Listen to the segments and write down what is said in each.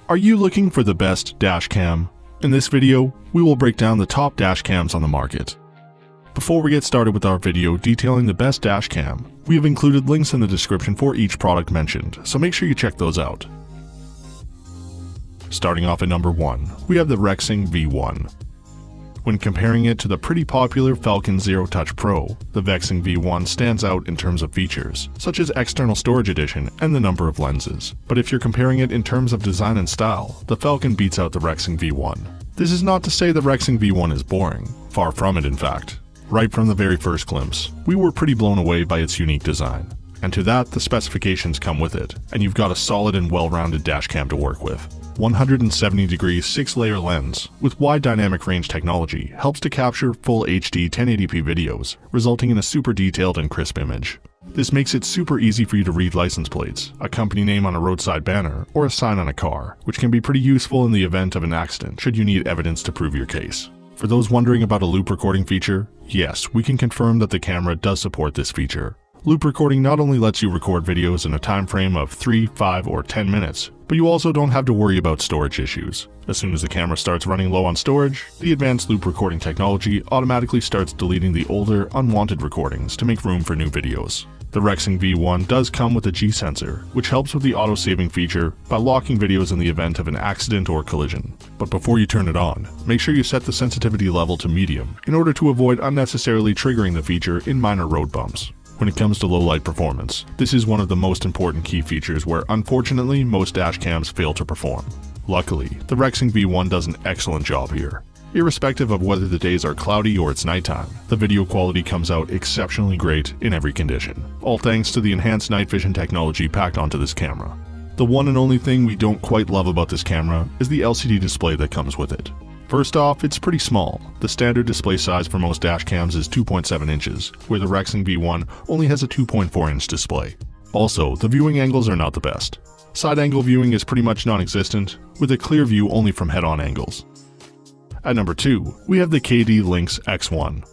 Are you looking for the best dash cam? In this video, we will break down the top dash cams on the market. Before we get started with our video detailing the best dash cam, we have included links in the description for each product mentioned, so make sure you check those out. Starting off at number 1, we have the Rexing V1. When comparing it to the pretty popular Falcon Zero Touch Pro, the Rexing V1 stands out in terms of features, such as external storage addition and the number of lenses. But if you're comparing it in terms of design and style, the Falcon beats out the Rexing V1. This is not to say the Rexing V1 is boring, far from it in fact. Right from the very first glimpse, we were pretty blown away by its unique design. And to that, the specifications come with it, and you've got a solid and well-rounded dash cam to work with. 170-degree 6-layer lens with wide dynamic range technology helps to capture full HD 1080p videos, resulting in a super detailed and crisp image. This makes it super easy for you to read license plates, a company name on a roadside banner, or a sign on a car, which can be pretty useful in the event of an accident should you need evidence to prove your case. For those wondering about a loop recording feature, yes, we can confirm that the camera does support this feature. Loop recording not only lets you record videos in a time frame of 3, 5, or 10 minutes, but you also don't have to worry about storage issues. As soon as the camera starts running low on storage, the advanced loop recording technology automatically starts deleting the older, unwanted recordings to make room for new videos. The Rexing V1 does come with a G-sensor, which helps with the auto-saving feature by locking videos in the event of an accident or collision. But before you turn it on, make sure you set the sensitivity level to medium in order to avoid unnecessarily triggering the feature in minor road bumps. When it comes to low light performance, this is one of the most important key features where unfortunately most dash cams fail to perform. Luckily, the Rexing V1 does an excellent job here. Irrespective of whether the days are cloudy or it's nighttime, the video quality comes out exceptionally great in every condition, all thanks to the enhanced night vision technology packed onto this camera. The one and only thing we don't quite love about this camera is the LCD display that comes with it. First off, it's pretty small. The standard display size for most dash cams is 2.7 inches, where the Rexing V1 only has a 2.4-inch display. Also, the viewing angles are not the best. Side-angle viewing is pretty much non-existent, with a clear view only from head-on angles. At number 2, we have the KD Lynx X1.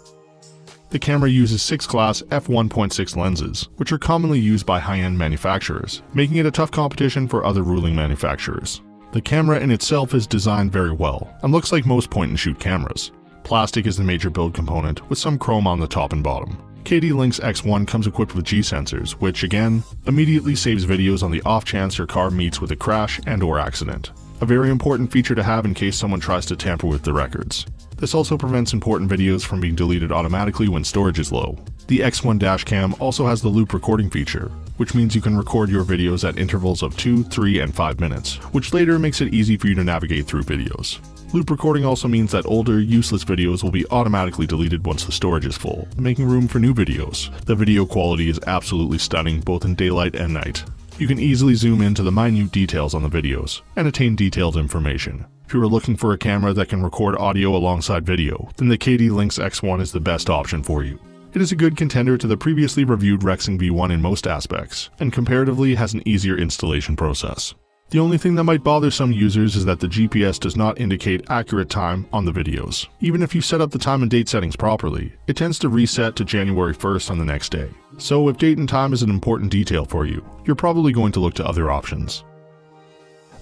The camera uses 6-class f1.6 lenses, which are commonly used by high-end manufacturers, making it a tough competition for other ruling manufacturers. The camera in itself is designed very well, and looks like most point-and-shoot cameras. Plastic is the major build component, with some chrome on the top and bottom. KD Lynx X1 comes equipped with G-sensors, which, again, immediately saves videos on the off chance your car meets with a crash and/or accident. A very important feature to have in case someone tries to tamper with the records. This also prevents important videos from being deleted automatically when storage is low. The X1 dash cam also has the loop recording feature, which means you can record your videos at intervals of 2, 3, and 5 minutes, which later makes it easy for you to navigate through videos. Loop recording also means that older, useless videos will be automatically deleted once the storage is full, making room for new videos. The video quality is absolutely stunning both in daylight and night. You can easily zoom into the minute details on the videos and attain detailed information. If you are looking for a camera that can record audio alongside video, then the KD Lynx X1 is the best option for you. It is a good contender to the previously reviewed Rexing V1 in most aspects, and comparatively has an easier installation process. The only thing that might bother some users is that the GPS does not indicate accurate time on the videos. Even if you set up the time and date settings properly, it tends to reset to January 1st on the next day. So if date and time is an important detail for you, you're probably going to look to other options.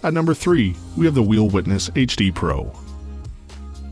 At number 3, we have the Wheel Witness HD Pro.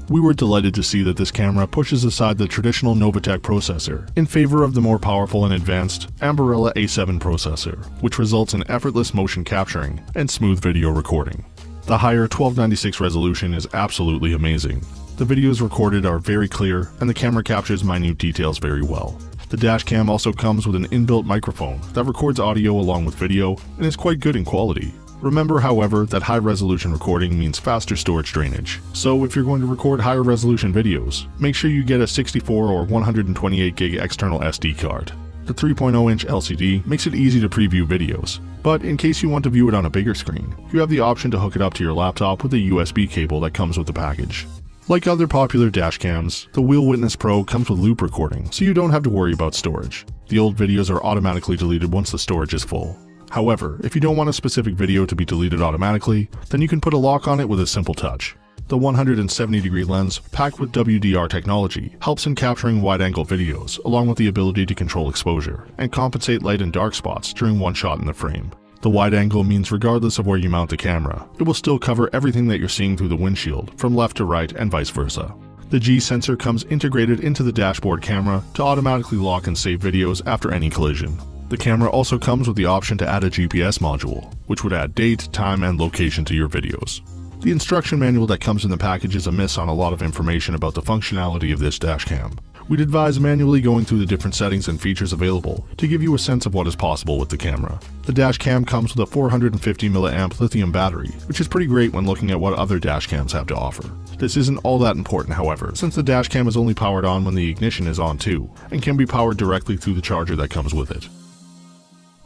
We were delighted to see that this camera pushes aside the traditional Novatec processor in favor of the more powerful and advanced Ambarella A7 processor, which results in effortless motion capturing and smooth video recording. The higher 1296 resolution is absolutely amazing. The videos recorded are very clear and the camera captures minute details very well. The dash cam also comes with an inbuilt microphone that records audio along with video and is quite good in quality. Remember, however, that high-resolution recording means faster storage drainage, so if you're going to record higher-resolution videos, make sure you get a 64 or 128 gig external SD card. The 3.0-inch LCD makes it easy to preview videos, but in case you want to view it on a bigger screen, you have the option to hook it up to your laptop with a USB cable that comes with the package. Like other popular dash cams, the Wheel Witness Pro comes with loop recording, so you don't have to worry about storage. The old videos are automatically deleted once the storage is full. However, if you don't want a specific video to be deleted automatically, then you can put a lock on it with a simple touch. The 170-degree lens, packed with WDR technology, helps in capturing wide-angle videos, along with the ability to control exposure, and compensate light and dark spots during one shot in the frame. The wide angle means regardless of where you mount the camera, it will still cover everything that you're seeing through the windshield, from left to right and vice versa. The G sensor comes integrated into the dashboard camera to automatically lock and save videos after any collision. The camera also comes with the option to add a GPS module, which would add date, time, and location to your videos. The instruction manual that comes in the package is a miss on a lot of information about the functionality of this dashcam. We'd advise manually going through the different settings and features available to give you a sense of what is possible with the camera. The dashcam comes with a 450 mAh lithium battery, which is pretty great when looking at what other dashcams have to offer. This isn't all that important, however, since the dashcam is only powered on when the ignition is on too, and can be powered directly through the charger that comes with it.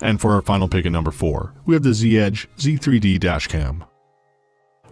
And for our final pick at number 4, we have the Z-Edge Z3D dashcam.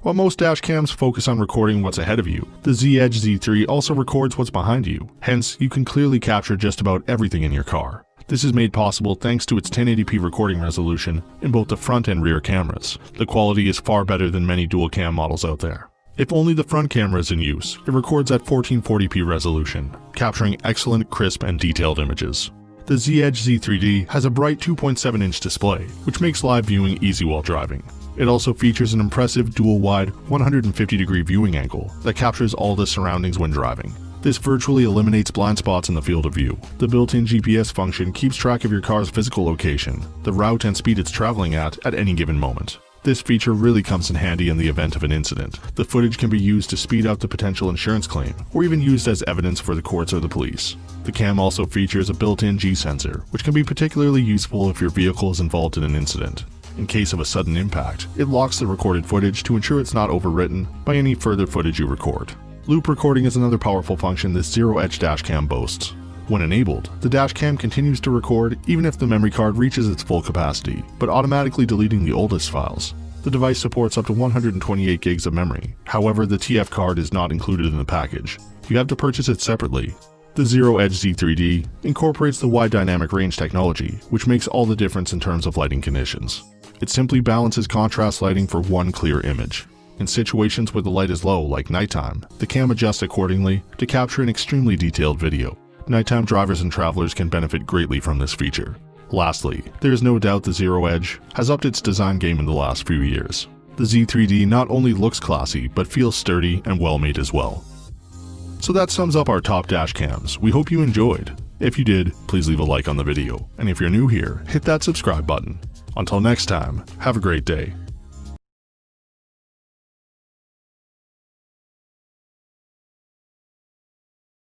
While most dashcams focus on recording what's ahead of you, the Z-Edge Z3 also records what's behind you, hence you can clearly capture just about everything in your car. This is made possible thanks to its 1080p recording resolution in both the front and rear cameras. The quality is far better than many dual cam models out there. If only the front camera is in use, it records at 1440p resolution, capturing excellent, crisp, and detailed images. The Z-Edge Z3D has a bright 2.7-inch display, which makes live viewing easy while driving. It also features an impressive dual-wide 150-degree viewing angle that captures all the surroundings when driving. This virtually eliminates blind spots in the field of view. The built-in GPS function keeps track of your car's physical location, the route and speed it's traveling at any given moment. This feature really comes in handy in the event of an incident. The footage can be used to speed up the potential insurance claim, or even used as evidence for the courts or the police. The cam also features a built-in G sensor, which can be particularly useful if your vehicle is involved in an incident. In case of a sudden impact, it locks the recorded footage to ensure it's not overwritten by any further footage you record. Loop recording is another powerful function this zero-edge dashcam boasts. When enabled, the dashcam continues to record even if the memory card reaches its full capacity, but automatically deleting the oldest files. The device supports up to 128 gigs of memory, however the TF card is not included in the package. You have to purchase it separately. The Zero-Edge Z3D incorporates the wide dynamic range technology, which makes all the difference in terms of lighting conditions. It simply balances contrast lighting for one clear image. In situations where the light is low, like nighttime, the cam adjusts accordingly to capture an extremely detailed video. Nighttime drivers and travelers can benefit greatly from this feature. Lastly, there is no doubt the Zero-Edge has upped its design game in the last few years. The Z3D not only looks classy, but feels sturdy and well made as well. So that sums up our top dash cams. We hope you enjoyed. If you did, please leave a like on the video. And if you're new here, hit that subscribe button. Until next time, have a great day.